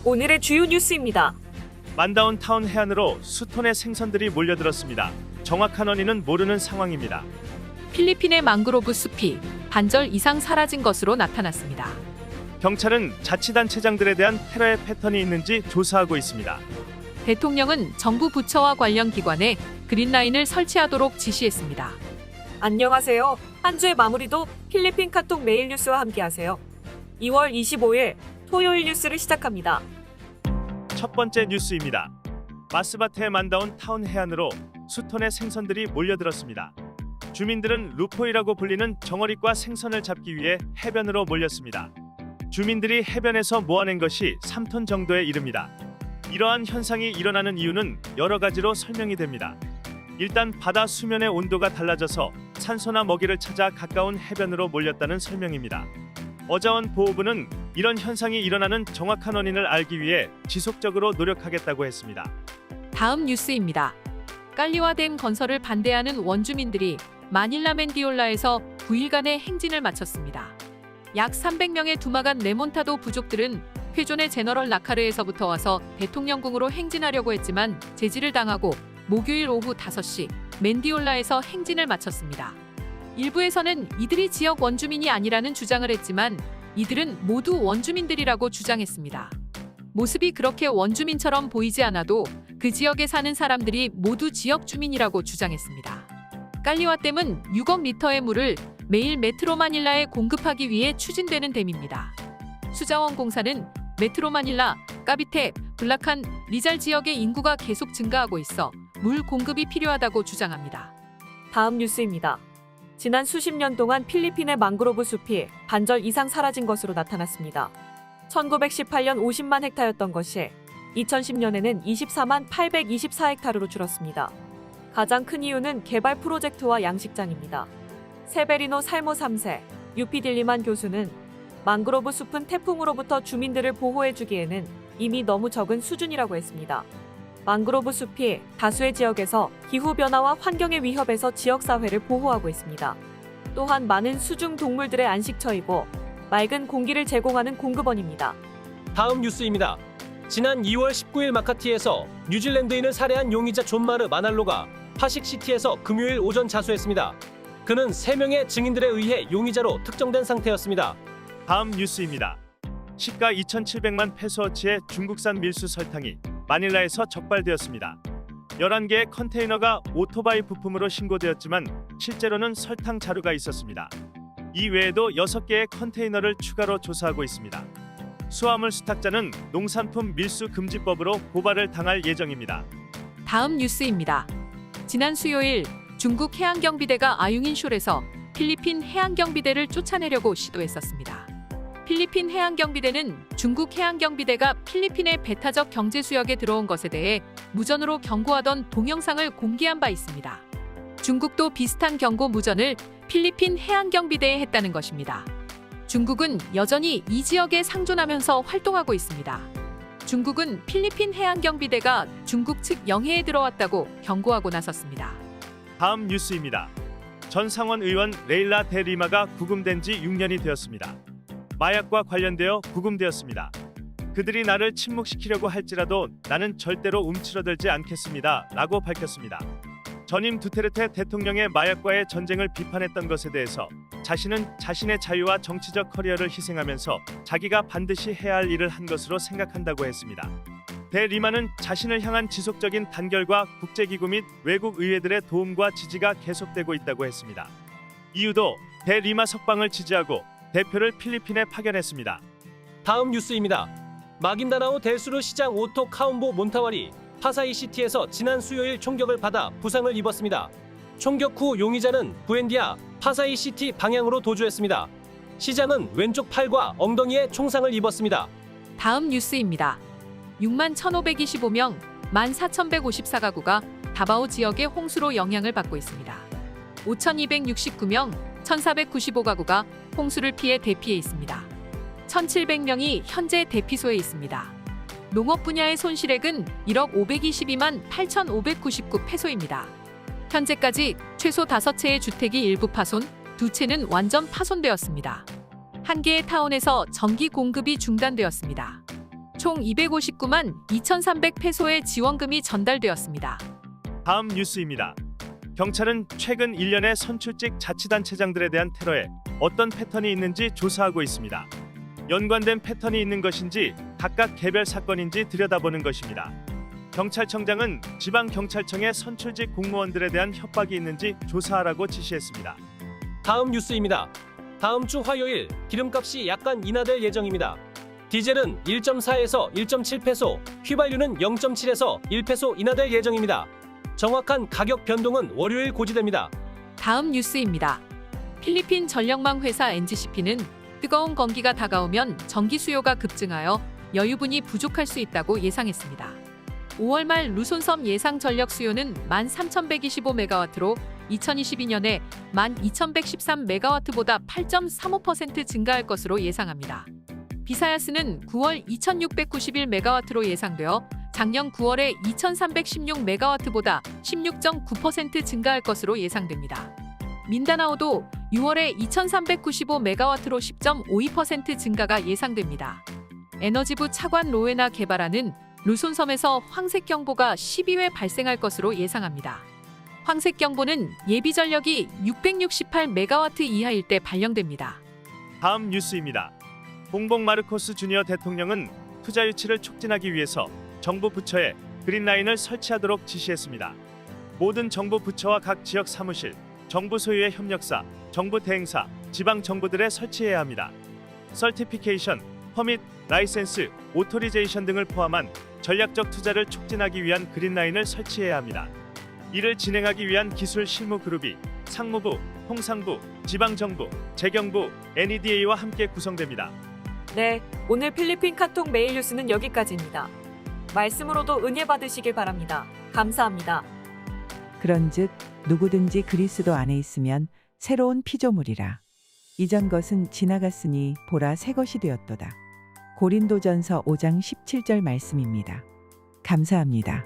오늘의 주요 뉴스입니다. 만다운 타운 해안으로 수톤의 생선들이 몰려들었습니다. 정확한 원인은 모르는 상황입니다. 필리핀의 망그로브 숲이 반절 이상 사라진 것으로 나타났습니다. 경찰은 자치단체장들에 대한 테러의 패턴이 있는지 조사하고 있습니다. 대통령은 정부 부처와 관련 기관에 그린라인을 설치하도록 지시했습니다. 안녕하세요. 한 주의 마무리도 필리핀 카톡 메일 뉴스와 함께하세요. 2월 25일 토요일 뉴스를 시작합니다. 첫 번째 뉴스입니다. 마스바테의 만다운 타운 해안으로 수톤의 생선들이 몰려들었습니다. 주민들은 루포이라고 불리는 정어리과 생선을 잡기 위해 해변으로 몰렸습니다. 주민들이 해변에서 모아낸 것이 3톤 정도에 이릅니다. 이러한 현상이 일어나는 이유는 여러 가지로 설명이 됩니다. 일단 바다 수면의 온도가 달라져서 산소나 먹이를 찾아 가까운 해변으로 몰렸다는 설명입니다. 어자원 보호부는 이런 현상이 일어나는 정확한 원인을 알기 위해 지속적으로 노력하겠다고 했습니다. 다음 뉴스입니다. 깔리와 댐 건설을 반대하는 원주민들이 마닐라 맨디올라에서 9일간의 행진을 마쳤습니다. 약 300명의 두마간 레몬타도 부족들은 쾌존의 제너럴 라카르에서부터 와서 대통령궁으로 행진하려고 했지만 제지를 당하고 목요일 오후 5시 맨디올라에서 행진을 마쳤습니다. 일부에서는 이들이 지역 원주민이 아니라는 주장을 했지만 이들은 모두 원주민들이라고 주장했습니다. 모습이 그렇게 원주민처럼 보이지 않아도 그 지역에 사는 사람들이 모두 지역 주민이라고 주장했습니다. 깔리와 댐은 6억 리터의 물을 매일 메트로 마닐라에 공급하기 위해 추진되는 댐입니다. 수자원 공사는 메트로 마닐라, 까비테, 블라칸, 리잘 지역의 인구가 계속 증가하고 있어 물 공급이 필요하다고 주장합니다. 다음 뉴스입니다. 지난 수십 년 동안 필리핀의 망그로브 숲이 반절 이상 사라진 것으로 나타났습니다. 1918년 50만 헥타였던 것이 2010년에는 24만 824헥타르로 줄었습니다. 가장 큰 이유는 개발 프로젝트와 양식장입니다. 세베리노 살모 3세, 유피딜리만 교수는 망그로브 숲은 태풍으로부터 주민들을 보호해주기에는 이미 너무 적은 수준이라고 했습니다. 망그로브 숲이 다수의 지역에서 기후변화와 환경의 위협에서 지역사회를 보호하고 있습니다. 또한 많은 수중 동물들의 안식처이고 맑은 공기를 제공하는 공급원입니다. 다음 뉴스입니다. 지난 2월 19일 마카티에서 뉴질랜드인을 살해한 용의자 존 마르 마날로가 파식시티에서 금요일 오전 자수했습니다. 그는 3명의 증인들에 의해 용의자로 특정된 상태였습니다. 다음 뉴스입니다. 시가 2,700만 페소어치의 중국산 밀수 설탕이 마닐라에서 적발되었습니다. 11개의 컨테이너가 오토바이 부품으로 신고되었지만 실제로는 설탕 자루가 있었습니다. 이 외에도 6개의 컨테이너를 추가로 조사하고 있습니다. 수화물 수탁자는 농산품 밀수 금지법으로 고발을 당할 예정입니다. 다음 뉴스입니다. 지난 수요일 중국 해안경비대가 아융인숄에서 필리핀 해안경비대를 쫓아내려고 시도했었습니다. 필리핀 해안경비대는 중국 해안경비대가 필리핀의 배타적 경제수역에 들어온 것에 대해 무전으로 경고하던 동영상을 공개한 바 있습니다. 중국도 비슷한 경고 무전을 필리핀 해안경비대에 했다는 것입니다. 중국은 여전히 이 지역에 상존하면서 활동하고 있습니다. 중국은 필리핀 해안경비대가 중국 측 영해에 들어왔다고 경고하고 나섰습니다. 다음 뉴스입니다. 전 상원 의원 레일라 데 리마가 구금된 지 6년이 되었습니다. 마약과 관련되어 구금되었습니다. 그들이 나를 침묵시키려고 할지라도 나는 절대로 움츠러들지 않겠습니다. 라고 밝혔습니다. 전임 두테르테 대통령의 마약과의 전쟁을 비판했던 것에 대해서 자신은 자신의 자유와 정치적 커리어를 희생하면서 자기가 반드시 해야 할 일을 한 것으로 생각한다고 했습니다. 데 리마는 자신을 향한 지속적인 단결과 국제기구 및 외국 의회들의 도움과 지지가 계속되고 있다고 했습니다. 이유도 데 리마 석방을 지지하고 대표를 필리핀에 파견했습니다. 다음 뉴스입니다. 마긴다나오 델수르 시장 오토 카움보 몬타와리 파사이시티에서 지난 수요일 총격을 받아 부상을 입었습니다. 총격 후 용의자는 부엔디아 파사이시티 방향으로 도주했습니다. 시장은 왼쪽 팔과 엉덩이에 총상을 입었습니다. 다음 뉴스입니다. 6만 1,525명, 14,154가구가 다바오 지역의 홍수로 영향을 받고 있습니다. 5,269명, 1,495가구가 홍수를 피해 대피해 있습니다. 1,700명이 현재 대피소에 있습니다. 농업 분야의 손실액은 1억 522만 8,599 페소입니다. 현재까지 최소 5채의 주택이 일부 파손, 2채는 완전 파손되었습니다. 한 개의 타운에서 전기 공급이 중단되었습니다. 총 259만 2,300 페소의 지원금이 전달되었습니다. 다음 뉴스입니다. 경찰은 최근 1년의 선출직 자치단체장들에 대한 테러에 어떤 패턴이 있는지 조사하고 있습니다. 연관된 패턴이 있는 것인지 각각 개별 사건인지 들여다보는 것입니다. 경찰청장은 지방경찰청의 선출직 공무원들에 대한 협박이 있는지 조사하라고 지시했습니다. 다음 뉴스입니다. 다음 주 화요일 기름값이 약간 인하될 예정입니다. 디젤은 1.4에서 1.7페소, 휘발유는 0.7에서 1페소 인하될 예정입니다. 정확한 가격 변동은 월요일 고지됩니다. 다음 뉴스입니다. 필리핀 전력망 회사 NGCP는 뜨거운 건기가 다가오면 전기 수요가 급증하여 여유분이 부족할 수 있다고 예상했습니다. 5월 말 루손섬 예상 전력 수요는 13,125메가와트로 2022년에 12,113메가와트보다 8.35% 증가할 것으로 예상합니다. 비사야스는 9월 2,691메가와트로 예상되어 작년 9월에 2,316메가와트보다 16.9% 증가할 것으로 예상됩니다. 민다나오도 6월에 2,395메가와트로 10.52% 증가가 예상됩니다. 에너지부 차관 로에나 게바라는 루손섬에서 황색경보가 12회 발생할 것으로 예상합니다. 황색경보는 예비전력이 668메가와트 이하일 때 발령됩니다. 다음 뉴스입니다. 봉봉 마르코스 주니어 대통령은 투자 유치를 촉진하기 위해서 정부 부처에 그린라인을 설치하도록 지시했습니다. 모든 정부 부처와 각 지역 사무실, 정부 소유의 협력사, 정부 대행사, 지방 정부들에 설치해야 합니다. 설티피케이션, 퍼밋, 라이센스, 오토리제이션 등을 포함한 전략적 투자를 촉진하기 위한 그린라인을 설치해야 합니다. 이를 진행하기 위한 기술 실무 그룹이 상무부, 통상부, 지방정부, 재경부, NEDA와 함께 구성됩니다. 네, 오늘 필리핀 카톡 메일 뉴스는 여기까지입니다. 말씀으로도 은혜 받으시길 바랍니다. 감사합니다. 그런즉 누구든지 그리스도 안에 있으면 새로운 피조물이라. 이전 것은 지나갔으니 보라 새 것이 되었도다. 고린도전서 5장 17절 말씀입니다. 감사합니다.